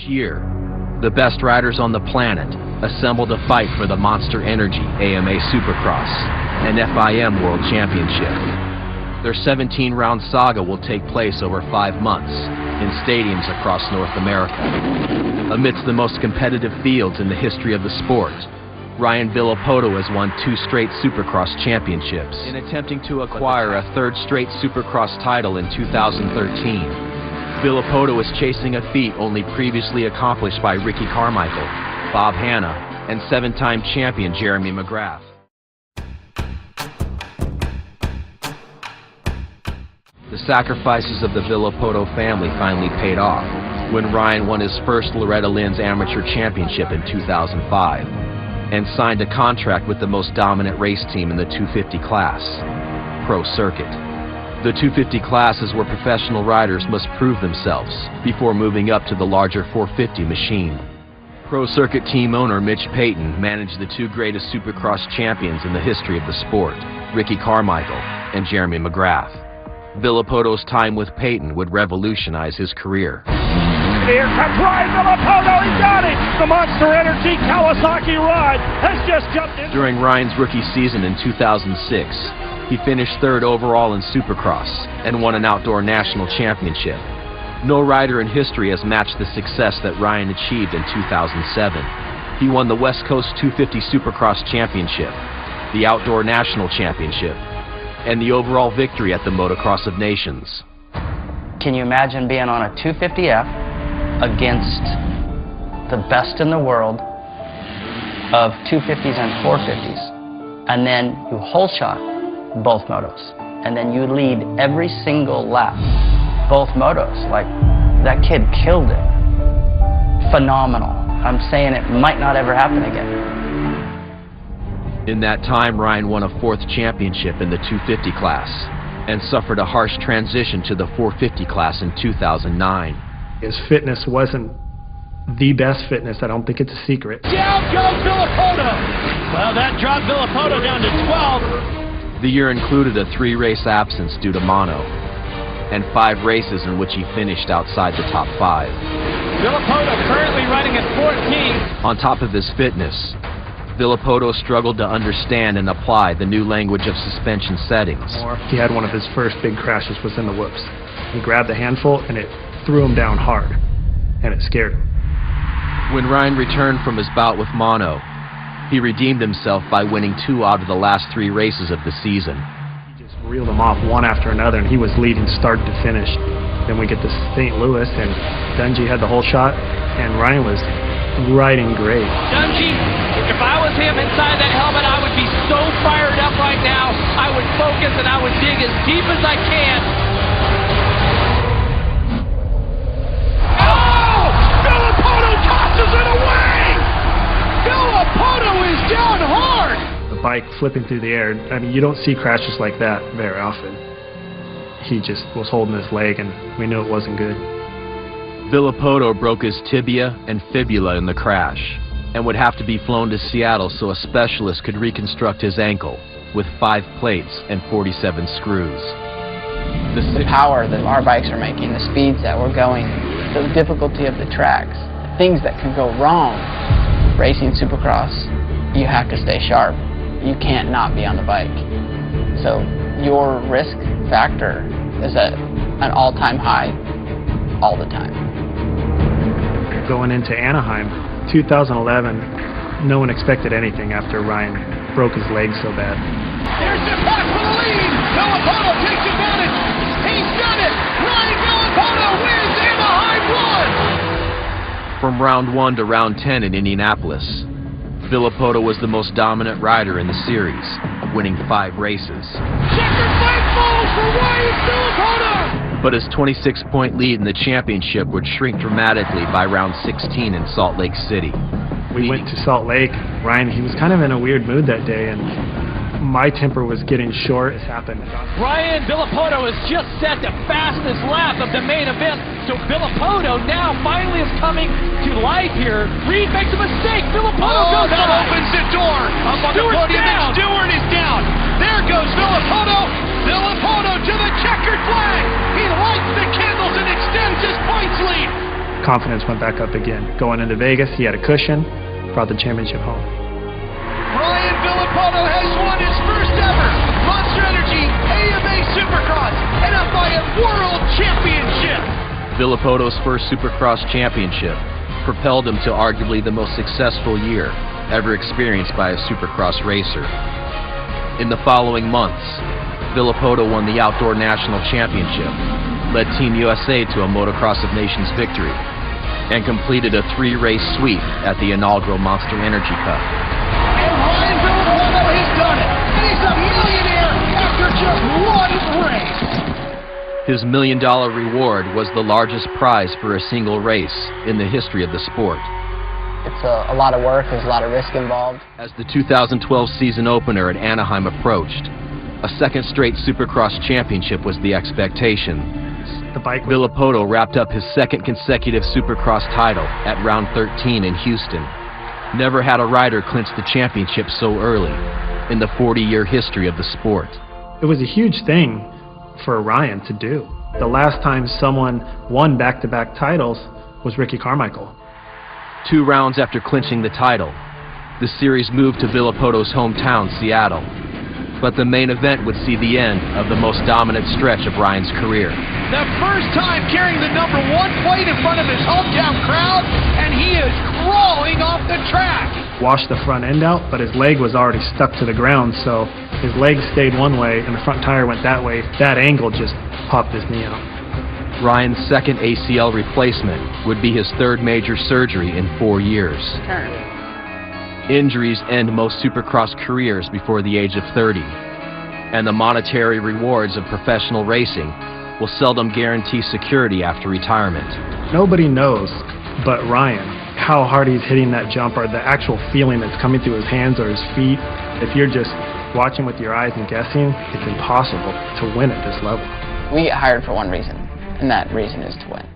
Year, the best riders on the planet assemble to fight for the Monster Energy AMA Supercross and FIM World Championship. Their 17-round saga will take place over 5 months in stadiums across North America. Amidst the most competitive fields in the history of the sport, Ryan Villopoto has won 2 straight Supercross championships. In attempting to acquire a 3rd straight Supercross title in 2013, Villopoto is chasing a feat only previously accomplished by Ricky Carmichael, Bob Hanna, and 7-time champion Jeremy McGrath. The sacrifices of the Villopoto family finally paid off when Ryan won his first Loretta Lynn's Amateur Championship in 2005 and signed a contract with the most dominant race team in the 250 class, Pro Circuit. The 250 class is where professional riders must prove themselves before moving up to the larger 450 machine. Pro Circuit team owner Mitch Payton managed the 2 greatest Supercross champions in the history of the sport, Ricky Carmichael and Jeremy McGrath. Villopoto's time with Payton would revolutionize his career. Here comes Ryan Villopoto, he got it! The Monster Energy Kawasaki ride has just jumped in. During Ryan's rookie season in 2006, he finished 3rd overall in Supercross and won an outdoor national championship. No rider in history has matched the success that Ryan achieved in 2007. He won the West Coast 250 Supercross Championship, the Outdoor National Championship, and the overall victory at the Motocross of Nations. Can you imagine being on a 250F against the best in the world of 250s and 450s, and then you whole shot both motos, and then you lead every single lap both motos? Like, that kid killed it. Phenomenal. I'm saying it might not ever happen again. In that time, Ryan won a 4th championship in the 250 class and suffered a harsh transition to the 450 class in 2009. His fitness wasn't the best fitness. I don't think it's a secret. Down goes Villopoto! Well, that dropped Villopoto down to 12. The year included a 3-race absence due to mono and 5 races in which he finished outside the top 5. Villopoto currently running at 14. On top of his fitness, Villopoto struggled to understand and apply the new language of suspension settings. He had one of his first big crashes was in the whoops. He grabbed a handful and it threw him down hard, and it scared him. When Ryan returned from his bout with mono, he redeemed himself by winning 2 out of the last 3 races of the season. He just reeled them off one after another, and he was leading start to finish. Then we get to St. Louis, and Dungy had the whole shot, and Ryan was riding great. Dungy, if I was him inside that helmet, I would be so fired up right now. I would focus and I would dig as deep as I can. Oh! Villopoto tosses it away! Villopoto is down hard! The bike flipping through the air. I mean, you don't see crashes like that very often. He just was holding his leg, and we knew it wasn't good. Villopoto broke his tibia and fibula in the crash and would have to be flown to Seattle so a specialist could reconstruct his ankle with 5 plates and 47 screws. The power that our bikes are making, the speeds that we're going, the difficulty of the tracks, the things that could go wrong. Racing Supercross, you have to stay sharp. You can't not be on the bike. So your risk factor is at an all-time high all the time. Going into Anaheim, 2011, no one expected anything after Ryan broke his leg so bad. There's the pass for the lead! Villopoto takes advantage! He's done it! Ryan Villopoto wins Anaheim 1! From round 1 to round 10 in Indianapolis, Villopoto was the most dominant rider in the series, winning 5 races. Checkered flag falls for Ryan Villopoto! But his 26-point lead in the championship would shrink dramatically by round 16 in Salt Lake City. We went to Salt Lake. Ryan, he was kind of in a weird mood that day, and my temper was getting short. It happened. Ryan Villopoto has just set the fastest lap of the main event, so Villopoto now finally is coming to life here. Reed makes a mistake. Villopoto goes down. Opens the door. Up on the podium, and Stewart is down. There goes Villopoto. Villopoto to the checkered flag. He lights the candles and extends his points lead. confidence went back up again. Going into Vegas, he had a cushion, brought the championship home. Ryan Villopoto has won his first ever Monster Energy AMA Supercross and FIM World Championship. Villopoto's first Supercross championship propelled him to arguably the most successful year ever experienced by a Supercross racer. In the following months, Villopoto won the Outdoor National Championship, led Team USA to a Motocross of Nations victory, and completed a 3-race sweep at the inaugural Monster Energy Cup. And Ryan Villopoto has done it, and he's a millionaire after just one race. His $1 million reward was the largest prize for a single race in the history of the sport. It's a lot of work, there's a lot of risk involved. As the 2012 season opener at Anaheim approached, a second straight Supercross championship was the expectation. The bike Villopoto wrapped up his second consecutive Supercross title at round 13 in Houston. Never had a rider clinch the championship so early in the 40-year history of the sport. It was a huge thing for Ryan to do. The last time someone won back-to-back titles was Ricky Carmichael. 2 rounds after clinching the title, the series moved to Villopoto's hometown, Seattle. But the main event would see the end of the most dominant stretch of Ryan's career. The first time carrying the number 1 plate in front of his hometown crowd, and he is crawling off the track. Washed the front end out, but his leg was already stuck to the ground, so his leg stayed one way and the front tire went that way. That angle just popped his knee out. Ryan's second ACL replacement would be his 3rd major surgery in 4 years. Injuries end most Supercross careers before the age of 30, and the monetary rewards of professional racing will seldom guarantee security after retirement. Nobody knows but Ryan how hard he's hitting that jump, or the actual feeling that's coming through his hands or his feet. If you're just watching with your eyes and guessing, it's impossible to win at this level. We get hired for one reason, and that reason is to win.